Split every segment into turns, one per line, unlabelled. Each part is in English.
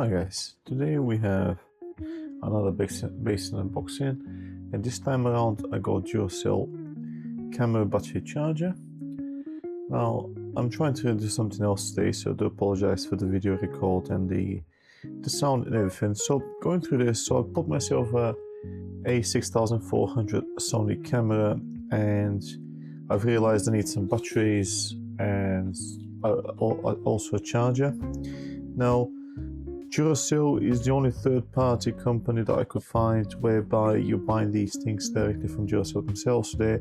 Hi guys, today we have another basin unboxing, and this time around I got Duracell camera battery charger. Now I'm trying to do something else today, so I do apologize for the video record and the sound and everything. So going through this, so I put myself a A6400 Sony camera, and I've realized I need some batteries and also a charger. Now Duracell is the only third-party company that I could find whereby you're buying these things directly from Duracell themselves. So they're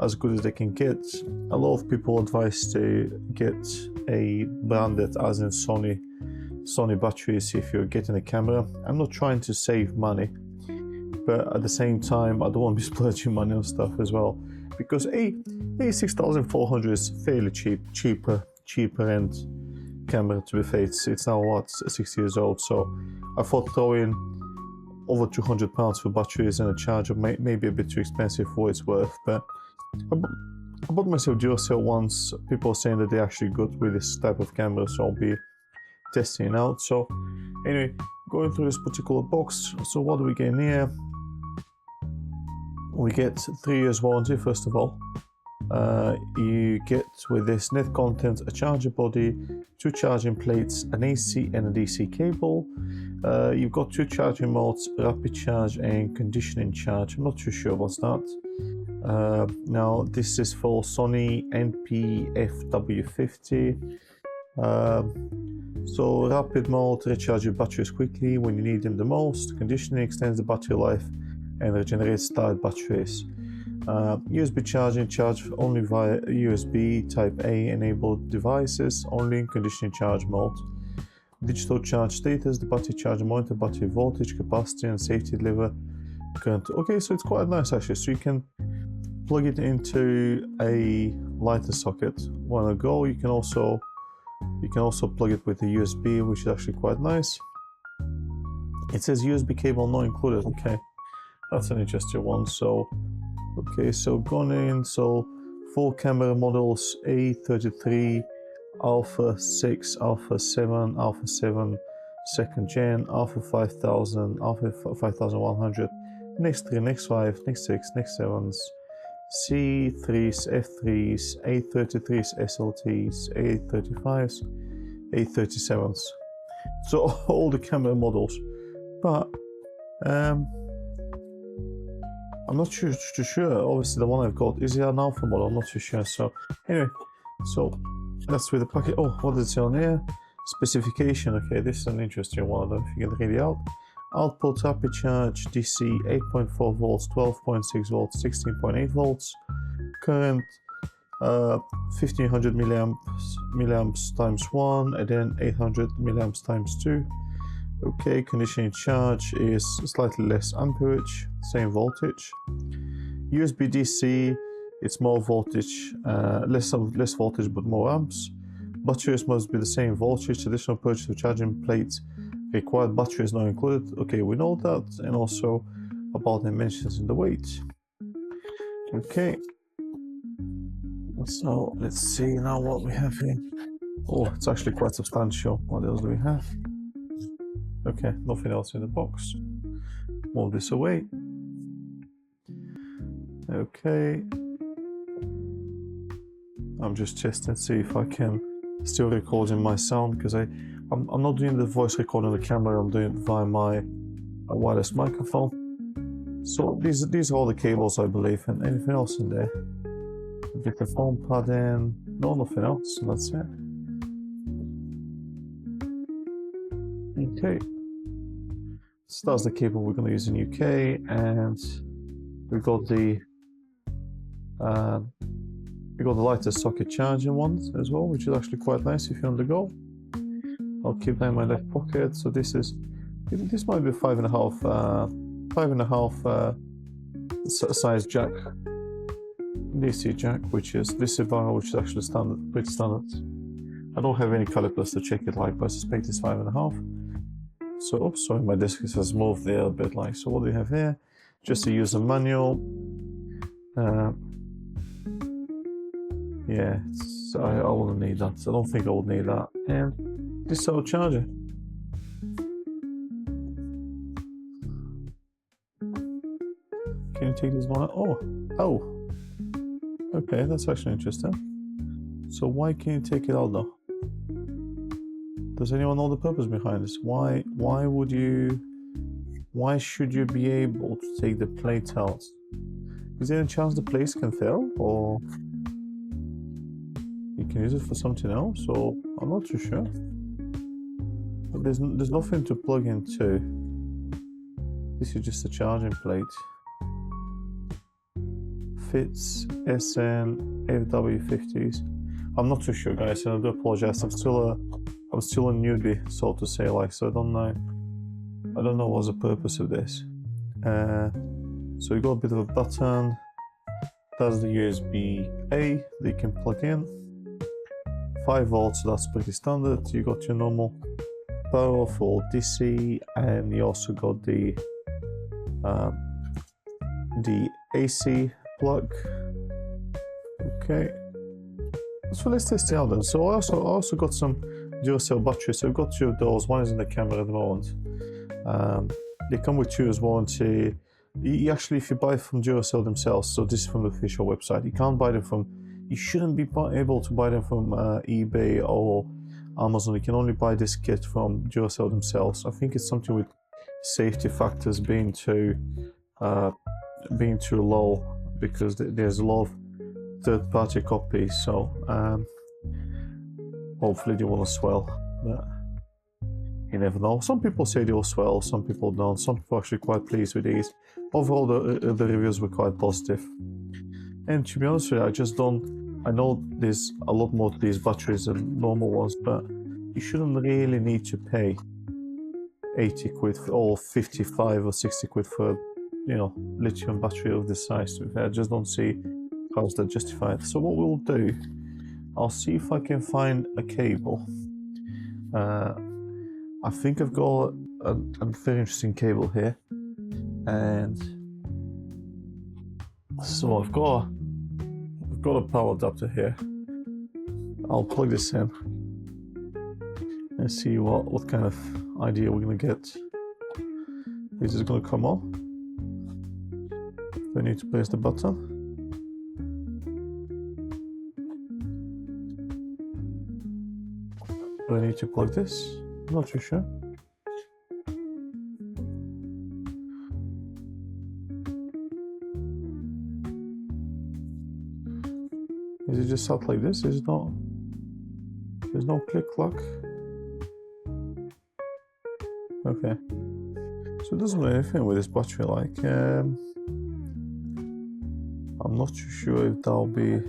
as good as they can get. A lot of people advise to get a branded, as in Sony batteries if you're getting a camera. I'm not trying to save money, but at the same time I don't want to be splurging money on stuff as well, because A6400 is fairly cheaper end camera. To be fair, it's now what, 6 years old, so I thought throwing over £200 for batteries and a charger may be a bit too expensive for what it's worth. But I bought myself Duracell ones. People are saying that they're actually good with this type of camera, so I'll be testing it out. So anyway, going through this particular box, so what do we get in here? We get 3 years warranty. First of all, you get with this net content a charger body, 2 charging plates, an AC and a DC cable. You've got 2 charging modes, rapid charge and conditioning charge. I'm not too sure what's that. Now this is for Sony NP-FW50. So rapid mode, recharge your batteries quickly when you need them the most. Conditioning extends the battery life and regenerates tired batteries. USB charging, charge only via USB Type A enabled devices, only in conditioning charge mode. Digital charge status, the battery charger monitor battery voltage, capacity and safety deliver current. Okay, so it's quite nice actually. So you can plug it into a lighter socket. When I go, you can also plug it with the USB, which is actually quite nice. It says USB cable not included. Okay, that's an interesting one. So okay, so gone in, so 4 camera models: A33, Alpha 6, Alpha 7, Alpha 7 second gen, Alpha 5000, Alpha 5100, next 3, next 5, next 6, next 7s, C3s, F3s, A33s, SLTs, A35s, A37s. So all the camera models, but I'm not too sure. Obviously the one I've got is an Alpha model. I'm not too sure. So anyway, so that's with the packet. Oh, what does it say on here? Specification. Okay, this is an interesting one. I don't know if you can read it out. Output rapid charge DC 8.4 volts, 12.6 volts, 16.8 volts. Current 1500 milliamps times 1, and then 800 milliamps times 2. Okay, conditioning charge is slightly less amperage, same voltage. USB DC, it's more voltage, less voltage but more amps. Batteries must be the same voltage. Additional purchase of charging plates required. Batteries not included. Okay, we know that, and also about dimensions in the weight. Okay, so let's see now what we have here. Oh, it's actually quite substantial. What else do we have? Okay, nothing else in the box. Move this away. Okay, I'm just testing to see if I can still record in my sound, because I'm not doing the voice recording on the camera. I'm doing it via my wireless microphone. So these are all the cables, I believe, and anything else in there. Get the phone pad in. No, nothing else. That's it. Okay, so that's the cable we're going to use in UK, and we've got the lighter socket charging ones as well, which is actually quite nice if you're on the go. I'll keep that in my left pocket. So this might be 5.5 size jack, DC jack, which is actually standard, pretty standard. I don't have any calipers to check it like, but I suspect it's 5.5. So, oops, sorry, my desk has moved there a bit. Like, so what do we have here? Just a user manual. Yeah, so I wouldn't need that. So I don't think I would need that. And this is our charger. you take this one out? Oh, okay, that's actually interesting. So why can't you take it out though? Does anyone know the purpose behind this? Why should you be able to take the plate out? Is there any chance the plates can fail, or you can use it for something else? Or I'm not too sure. But there's nothing to plug into. This is just a charging plate. Fits SN-FW50s. I'm not too sure, guys, and I do apologize. I'm still a newbie, so to say, like, so I don't know what's the purpose of this. So you got a bit of a button. That's the USB-A that you can plug in. 5 volts, so that's pretty standard. You got your normal power for DC, and you also got the AC plug. Okay, so let's test it out then. So I also got some Duracell batteries. So I've got 2 of those. One is in the camera at the moment. They come with 2 years warranty. You actually, if you buy from Duracell themselves, so this is from the official website, you can't buy them from, you shouldn't be able to buy them from eBay or Amazon. You can only buy this kit from Duracell themselves. I think it's something with safety factors being too low, because there's a lot of third-party copies, so hopefully they won't swell, but you never know. Some people say they'll swell, some people don't. Some people are actually quite pleased with these. Overall, the reviews were quite positive. And to be honest with you, I know there's a lot more to these batteries than normal ones, but you shouldn't really need to pay 80 quid or 55 or 60 quid for, you know, lithium battery of this size. To be fair, I just don't see how's that justified. So what we'll do, I'll see if I can find a cable. I think I've got a very interesting cable here, and so I've got a power adapter here. I'll plug this in and see what kind of idea we're gonna get. Is it gonna come on? Do I need to press the button? Do I need to plug this? I'm not too sure. Is it just out like this? There's no click clock. Okay. So it doesn't do anything with this battery, like I'm not too sure if that'll be.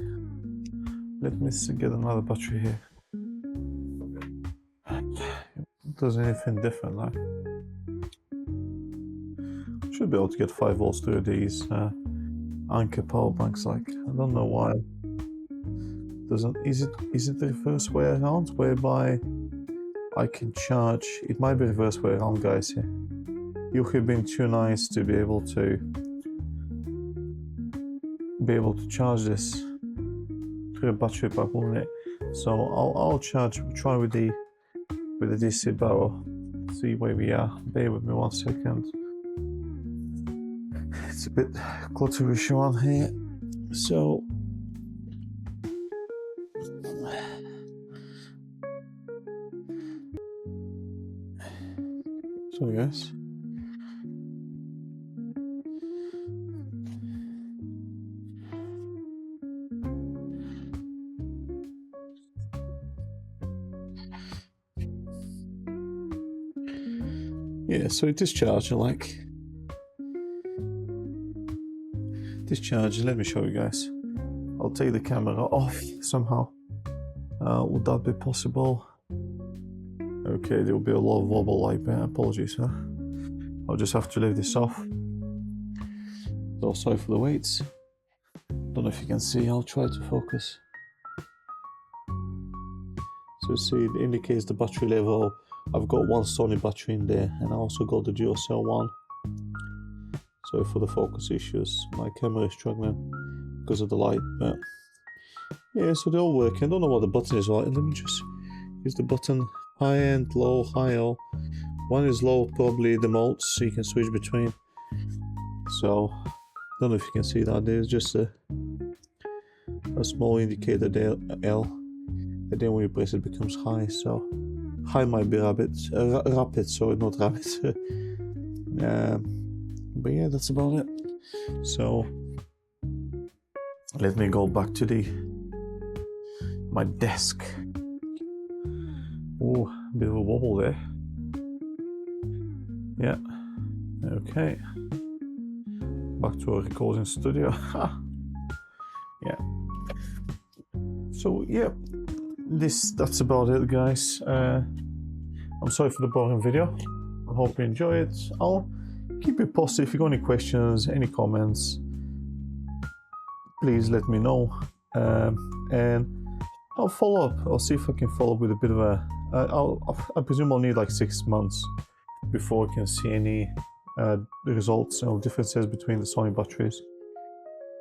Let me get another battery here. Does anything different, like should be able to get 5 volts through these Anker power banks. Like, I don't know why doesn't. Is it the reverse way around, whereby I can charge? It might be reverse way around, guys. Here, you have been too nice to be able to charge this through a battery pack, won't it? So I'll try with the DC barrel, see where we are. Bear with me 1 second. It's a bit clutterish on here. So yes. Yeah, so it is charging, like discharging. Let me show you guys. I'll take the camera off somehow. Would that be possible? Okay, there will be a lot of wobble like that. Apologies, huh? I'll just have to leave this off. So sorry for the weights. Don't know if you can see. I'll try to focus. So see, it indicates the battery level. I've got 1 Sony battery in there, and I also got the Duracell one. So for the focus issues, my camera is struggling because of the light, but yeah, so they're all working. I don't know what the button is like. Let me just use the button. High end, low, high, low. One is low, probably the modes, so you can switch between. So don't know if you can see that. There's just a small indicator there, L, and then when you press it becomes high. So high might be rapid, sorry, not rabbit. But yeah, that's about it. So let me go back to my desk. Oh, a bit of a wobble there. Yeah. Okay. Back to our recording studio. Yeah. So yeah, that's about it, guys. I'm sorry for the boring video. I hope you enjoy it. I'll keep you posted. If you got any questions, any comments, please let me know. And I'll follow up. I'll see if I can follow up with a bit of a. I presume I'll need like 6 months before I can see any results or differences between the Sony batteries,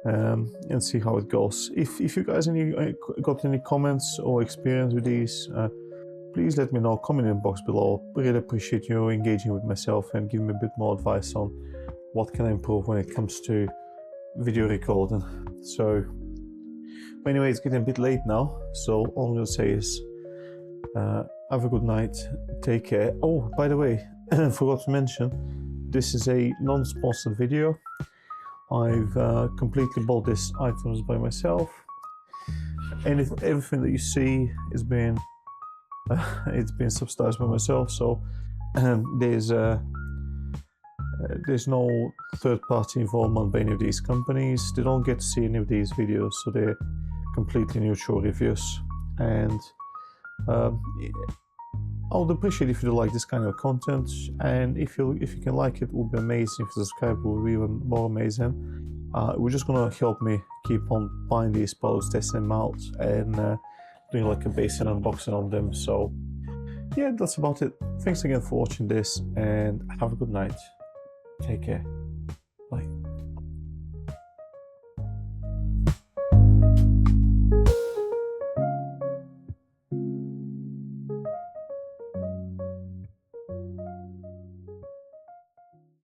and see how it goes. If you guys got any comments or experience with these, please let me know. Comment in the box below. Really appreciate you engaging with myself and giving me a bit more advice on what can I improve when it comes to video recording. So anyway, it's getting a bit late now, so all I'm gonna say is have a good night, take care. Oh, by the way, I forgot to mention, this is a non-sponsored video. I've completely bought these items by myself, and everything that you see is being it's been subsidized by myself. So there's no third-party involvement by any of these companies. They don't get to see any of these videos, so they're completely neutral reviews. And I would appreciate if you like this kind of content, and if you can like it, it would be amazing. If you subscribe, it would be even more amazing. We're just gonna help me keep on buying these products, testing them out, and doing like a basic unboxing on them. So yeah, that's about it. Thanks again for watching this, and have a good night. Take care. Bye.